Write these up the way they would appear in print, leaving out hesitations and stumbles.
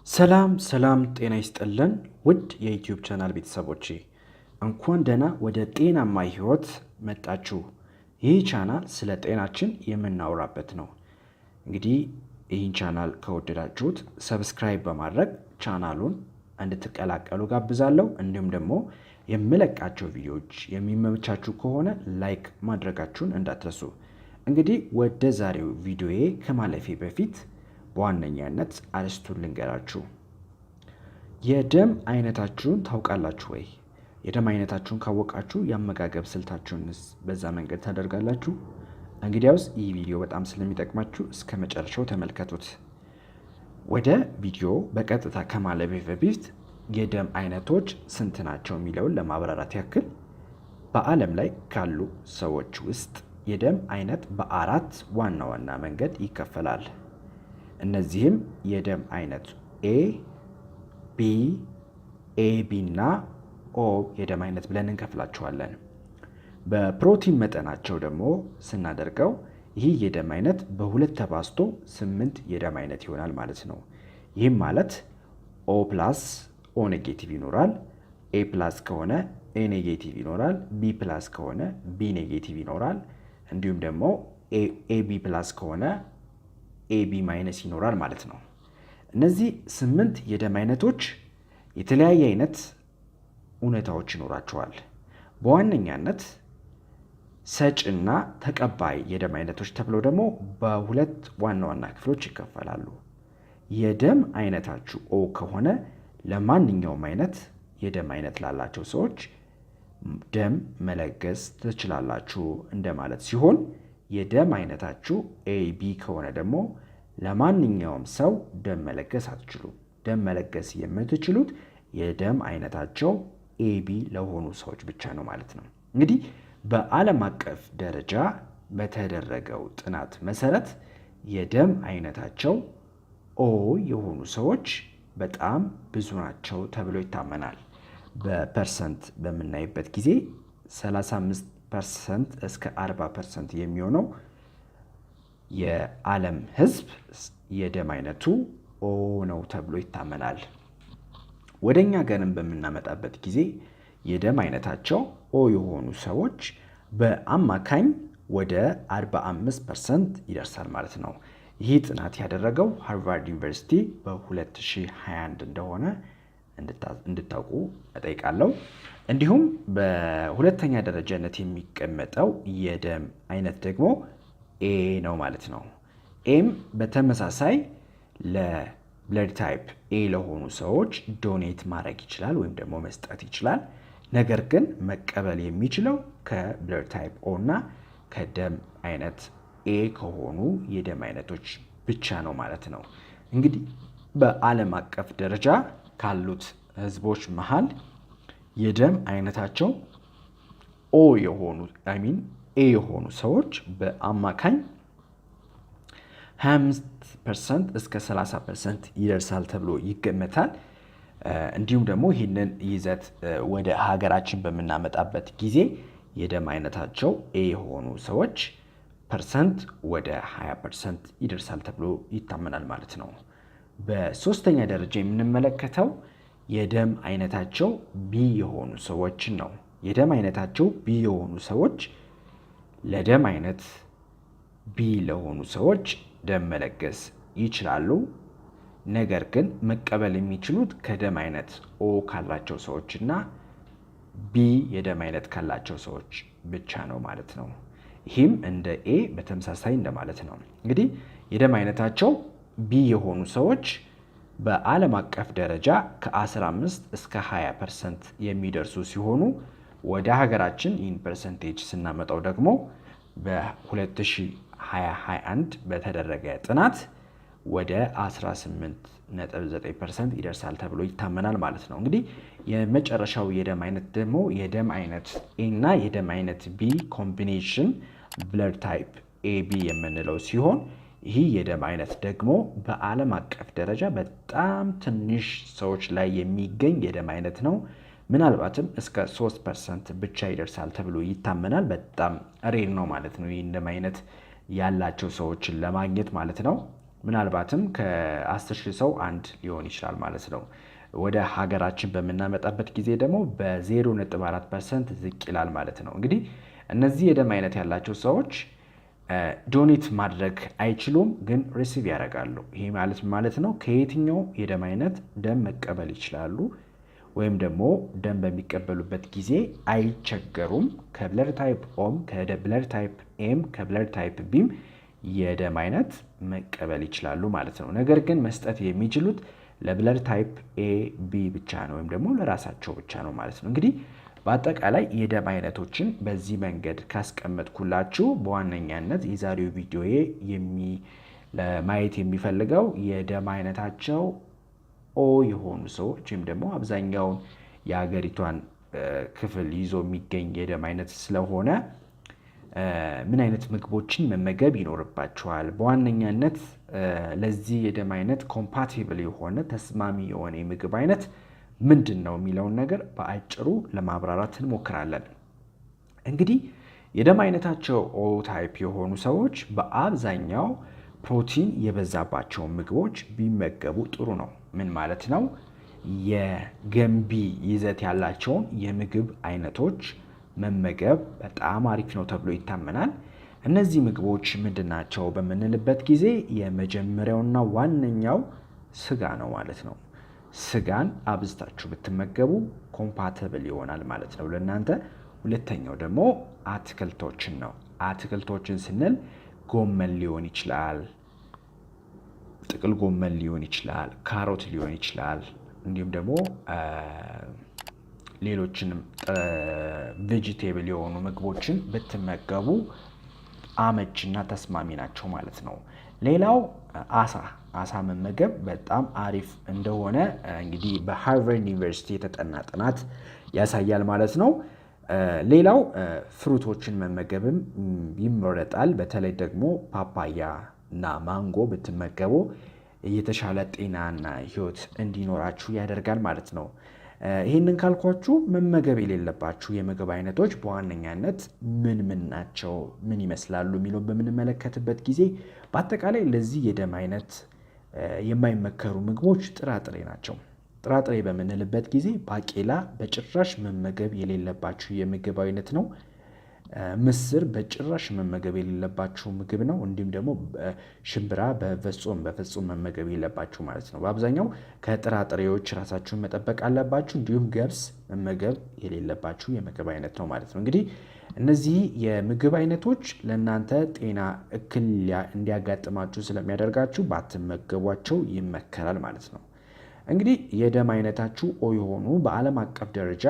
ሰላም ጤና ይስጥልን ውድ የዩቲዩብ ቻናል ቤተሰቦቼ እንኳን ደህና ወደ ጤናማ ህይወት መጣችሁ። ይህ ቻናል ስለ ጤናችን የምናወራበት ነው። እንግዲህ ይህን ቻናል ከወደዳችሁት ሰብስክራይብ በማድረግ ቻናሉን እንድትቀላቀሉ ጋብዛለሁ። እንዲሁም ደግሞ የምለቃቸው ቪዲዮዎች የሚመቻችሁ ከሆነ ላይክ ማድረጋችሁን እንዳትረሱ። እንግዲህ ወደ ዛሬው ቪዲዮዬ ከማለፌ በፊት በዋነኛነት አርስቱን ልንገራችሁ። የደም አይነታችሁን ታውቃላችሁ ወይ? የደም አይነታችሁን ካወቃችሁ የአመጋገብ ስልታችሁንስ በዛ መንገድ ታደርጋላችሁ? እንግዲያውስ ይህ ቪዲዮ በጣም ስለሚጠቅማችሁ እስከ መጨረሻው ተመልከቱት። ወደ ቪዲዮ በቀጥታ ከማለፌ በፊት የደም አይነቶች ስንት ናቸው የሚለውን ለማብራራት ያክል በዓለም ላይ ካሉ ሰዎች ውስጥ የደም አይነት በአራት ዋና ዋና መንገድ ይከፈላል። እነዚህም የደም አይነት ኤ፣ ቢ፣ ኤቢ እና ኦ የደም አይነት ብለን እንከፍላቸዋለን። በፕሮቲን መጠናቸው ደግሞ ስናደርገው ይህ የደም አይነት በሁለት ተባዝቶ 8 የደም አይነት ይሆናል ማለት ነው። ይህም ማለት ኦ ፕላስ ኦ ኔጌቲቭ ይኖራል፣ ኤ ፕላስ ከሆነ ኤ ኔጌቲቭ ይኖራል፣ ቢ ፕላስ ከሆነ ቢ ኔጌቲቭ ይኖራል፣ እንዲሁም ደግሞ ኤቢ ፕላስ ከሆነ ኤቢ ማይነስ ይኖራል ማለት ነው። እነዚህ 8 የደም አይነቶች የተለያየ አይነት እውነታዎች ይኖራቸዋል። በዋነኛነት ሰጭና ተቀባይ የደም አይነቶች ተብለው ደግሞ በሁለት ዋና ዋና ክፍሎች ይከፈላሉ። የደም አይነታችሁ ኦ ከሆነ ለማንኛውም አይነት የደም አይነት ላላቸው ሰዎች ደም መለገስ ትችላላችሁ እንደማለት ሲሆን የደም አይነታችሁ ኤቢ ከሆነ ደግሞ ለማንኛውም ሰው ደም መለገስ አትችሉም። ደም መለገስ የምትችሉት የደም አይነታቸው ኤቢ ለሆኑ ሰዎች ብቻ ነው ማለት ነው። እንግዲህ በዓለም አቀፍ ደረጃ በተደረገው ጥናት መሰረት የደም አይነታቸው ኦ የሆኑ ሰዎች በጣም ብዙ ናቸው ተብሎ ይታመናል። በፐርሰንት በምናይበት ጊዜ 35% እስከ 40% የሚሆነው የዓለም ሕዝብ የደም አይነቱ ኦ ነው ተብሎ ይታመናል። ወደኛ ሀገርም በምናመጣበት ጊዜ የደም አይነታቸው ኦ የሆኑ ሰዎች በአማካኝ ወደ 45% ይደርሳል ማለት ነው። ይህ ጥናት ያደረገው ሃርቫርድ ዩኒቨርሲቲ በ2021 እንደሆነ እንድታውቁ እጠይቃለሁ። እንዲሁም በሁለተኛ ደረጃነት የሚቀመጠው የደም አይነት ደግሞ ኤ ነው ማለት ነው። ኤም በተመሳሳይ ለብለድ ታይፕ ኤ ለሆኑ ሰዎች ዶኔት ማድረግ ይችላል ወይም ደግሞ መስጠት ይችላል። ነገር ግን መቀበል የሚችለው ከብለድ ታይፕ ኦ እና ከደም አይነት ኤ ከሆኑ የደም አይነቶች ብቻ ነው ማለት ነው። እንግዲህ በዓለም አቀፍ ደረጃ ካሉት ህዝቦች መሃል የደም አይነታቸው ኦ የሆኑ ኤ የሆኑ ሰዎች በአማካኝ 25% እስከ 30% ይደርሳል ተብሎ ይገመታል። እንዲሁም ደግሞ ይህንን ይዘት ወደ ሀገራችን በምናመጣበት ጊዜ የደም አይነታቸው ኤ የሆኑ ሰዎች ፐርሰንት ወደ 20% ይደርሳል ተብሎ ይታመናል ማለት ነው። በሶስተኛ ደረጃ የምንመለከተው የደም አይነታቸው ቢ የሆኑ ሰዎችን ነው። የደም አይነታቸው ቢ የሆኑ ሰዎች ለደም አይነት ቢ ለሆኑ ሰዎች ደም መለገስ ይችላሉ። ነገር ግን መቀበል የሚችሉት ከደም አይነት ኦ ካላቸው ሰዎች እና ቢ የደም አይነት ካላቸው ሰዎች ብቻ ነው ማለት ነው። ይህም እንደ ኤ በተመሳሳይ እንደማለት ነው። እንግዲህ የደም አይነታቸው ቢ የሆኑ ሰዎች በዓለም አቀፍ ደረጃ ከ15 እስከ 20% የሚደርሱ ሲሆኑ ወደ ሀገራችን ይህን ፐርሰንቴጅ ስናመጣው ደግሞ በ2021 በተደረገ ጥናት ወደ 18.9% ይደርሳል ተብሎ ይታመናል ማለት ነው። እንግዲህ የመጨረሻው የደም አይነት ደግሞ የደም አይነት ኤ እና የደም አይነት ቢ ኮምቢኔሽን ብለድ ታይፕ ኤቢ የምንለው ሲሆን ይህ የደም አይነት ደግሞ በዓለም አቀፍ ደረጃ በጣም ትንሽ ሰዎች ላይ የሚገኝ የደም አይነት ነው። ምናልባትም እስከ 3% ብቻ ይደርሳል ተብሎ ይታመናል። በጣም ሬር ነው ማለት ነው ይህ ደም አይነት ያላቸው ሰዎችን ለማግኘት ማለት ነው። ምናልባትም ከ10,000 ሰው አንድ ሊሆን ይችላል ማለት ነው። ወደ ሀገራችን በምናመጣበት ጊዜ ደግሞ በ0.4% ዝቅ ይላል ማለት ነው። እንግዲህ እነዚህ የደም አይነት ያላቸው ሰዎች ዶኔት ማድረግ አይችሉም፣ ግን ሪሲቭ ያደርጋሉ። ይሄ ማለት ነው ከየትኛው የደም አይነት ደም መቀበል ይችላሉ፣ ወይም ደግሞ ደም በሚቀበሉበት ጊዜ አይቸገሩም። ከብለድ ታይፕ ኦም፣ ከብለድ ታይፕ ኤም፣ ከብለድ ታይፕ ቢም የደም አይነት መቀበል ይችላሉ ማለት ነው። ነገር ግን መስጠት የሚችሉት ለብለድ ታይፕ ኤ ቢ ብቻ ነው፣ ወይም ደግሞ ለራሳቸው ብቻ ነው ማለት ነው። እንግዲህ በአጠቃላይ የደም አይነቶችን በዚህ መንገድ ካስቀመጥኩላችሁ በዋነኛነት የዛሬው ቪዲዮዬ ለማየት የሚፈልገው የደም አይነታቸው ኦ የሆኑ ሰዎች ወይም ደግሞ አብዛኛውን የሀገሪቷን ክፍል ይዞ የሚገኝ የደም አይነት ስለሆነ ምን አይነት ምግቦችን መመገብ ይኖርባቸዋል፣ በዋነኛነት ለዚህ የደም አይነት ኮምፓቲብል የሆነ ተስማሚ የሆነ የምግብ አይነት ምንድን ነው የሚለውን ነገር በአጭሩ ለማብራራት እንሞክራለን። እንግዲህ የደም አይነታቸው ኦ ታይፕ የሆኑ ሰዎች በአብዛኛው ፕሮቲን የበዛባቸውን ምግቦች ቢመገቡ ጥሩ ነው። ምን ማለት ነው? የገንቢ ይዘት ያላቸውን የምግብ አይነቶች መመገብ በጣም አሪፍ ነው ተብሎ ይታመናል። እነዚህ ምግቦች ምንድናቸው በምንልበት ጊዜ የመጀመሪያውና ዋነኛው ስጋ ነው ማለት ነው። ስጋን አብዝታችሁ ብትመገቡ ኮምፓተብል ይሆናል ማለት ነው ለእናንተ። ሁለተኛው ደግሞ አትክልቶችን ነው። አትክልቶችን ስንል ጎመን ሊሆን ይችላል፣ ጥቅል ጎመን ሊሆን ይችላል፣ ካሮት ሊሆን ይችላል፣ እንዲሁም ደግሞ ሌሎችንም ቬጂቴብል የሆኑ ምግቦችን ብትመገቡ አመችና ተስማሚ ናቸው ማለት ነው። ሌላው አሳ መመገብ በጣም አሪፍ እንደሆነ እንግዲህ በሃርቫርድ ዩኒቨርሲቲ የተጠና ጥናት ያሳያል ማለት ነው። ሌላው ፍሩቶችን መመገብም ይመረጣል። በተለይ ደግሞ ፓፓያ እና ማንጎ ብትመገቡ የተሻለ ጤናና ሕይወት እንዲኖራችሁ ያደርጋል ማለት ነው። ይህንን ካልኳችሁ መመገብ የሌለባችሁ የምግብ አይነቶች በዋነኛነት ምን ናቸው፣ ምን ይመስላሉ የሚለው በምንመለከትበት ጊዜ በአጠቃላይ ለዚህ የደም አይነት የማይመከሩ ምግቦች ጥራጥሬ ናቸው። ጥራጥሬ በምንልበት ጊዜ ባቄላ በጭራሽ መመገብ የሌለባችሁ የምግብ አይነት ነው። ምስር በጭራሽ መመገብ የሌለባችሁ ምግብ ነው። እንዲሁም ደግሞ ሽምብራ በፍጹም መመገብ የሌለባችሁ ማለት ነው። በአብዛኛው ከጥራጥሬዎች ራሳችሁን መጠበቅ አለባችሁ። እንዲሁም ገብስ መመገብ የሌለባችሁ የምግብ አይነት ነው ማለት ነው። እንግዲህ እነዚህ የምግብ አይነቶች ለእናንተ ጤና እክል እንዲያጋጥማችሁ ስለሚያደርጋችሁ ባትመገቧቸው ይመከራል ማለት ነው። እንግዲህ የደም አይነታችሁ ኦ የሆኑ በዓለም አቀፍ ደረጃ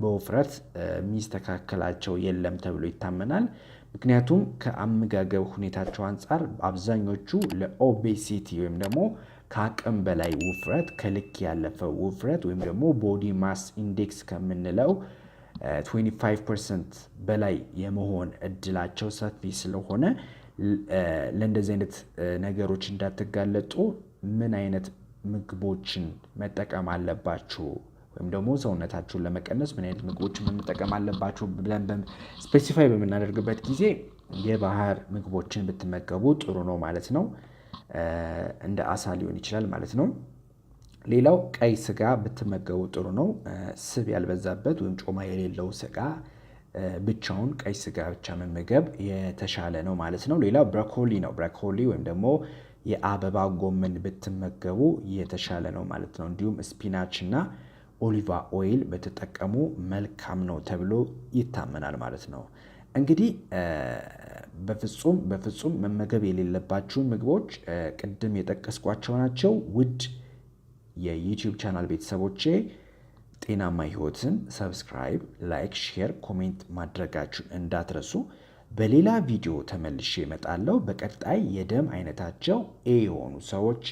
በውፍረት የሚስተካከላቸው የለም ተብሎ ይታመናል። ምክንያቱም ከአመጋገብ ሁኔታቸው አንጻር አብዛኞቹ ለኦቤሲቲ ወይም ደግሞ ከአቅም በላይ ውፍረት፣ ከልክ ያለፈ ውፍረት ወይም ደግሞ ቦዲ ማስ ኢንዴክስ ከምንለው 25% በላይ የመሆን እድላቸው ሰፊ ስለሆነ ለእንደዚህ አይነት ነገሮች እንዳትጋለጡ ምን አይነት ምግቦችን መጠቀም አለባችሁ ወይም ደግሞ ሰውነታችሁን ለመቀነስ ምን አይነት ምግቦችን መጠቀም አለባችሁ ብለን ስፔሲፋይ በምናደርግበት ጊዜ የባህር ምግቦችን ብትመገቡ ጥሩ ነው ማለት ነው። እንደ አሳ ሊሆን ይችላል ማለት ነው። ሌላው ቀይ ስጋ ብትመገቡ ጥሩ ነው። ስብ ያልበዛበት ወይም ጮማ የሌለው ስጋ ብቻውን ቀይ ስጋ ብቻ መመገብ የተሻለ ነው ማለት ነው። ሌላው ብሮኮሊ ነው። ብሮኮሊ ወይም ደግሞ የአበባ ጎመን ብትመገቡ የተሻለ ነው ማለት ነው። እንዲሁም ስፒናች እና ኦሊቫ ኦይል በተጠቀሙ መልካም ነው ተብሎ ይታመናል ማለት ነው። እንግዲህ በፍጹም መመገብ የሌለባችሁን ምግቦች ቅድም የጠቀስኳቸው ናቸው። ውድ የዩቲዩብ ቻናል ቤተሰቦቼ ጤናማ ህይወትን ሰብስክራይብ፣ ላይክ፣ ሼር፣ ኮሜንት ማድረጋችሁን እንዳትረሱ። በሌላ ቪዲዮ ተመልሼ እመጣለሁ። በቀጣይ የደም አይነታቸው ኤ የሆኑ ሰዎች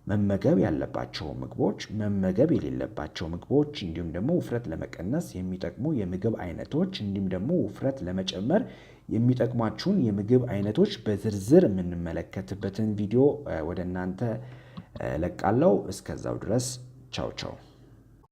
መመገብ ያለባቸው ምግቦች፣ መመገብ የሌለባቸው ምግቦች፣ እንዲሁም ደግሞ ውፍረት ለመቀነስ የሚጠቅሙ የምግብ አይነቶች፣ እንዲሁም ደግሞ ውፍረት ለመጨመር የሚጠቅሟችሁን የምግብ አይነቶች በዝርዝር የምንመለከትበትን ቪዲዮ ወደ እናንተ ለቃለሁ። እስከዛው ድረስ ቻው ቻው።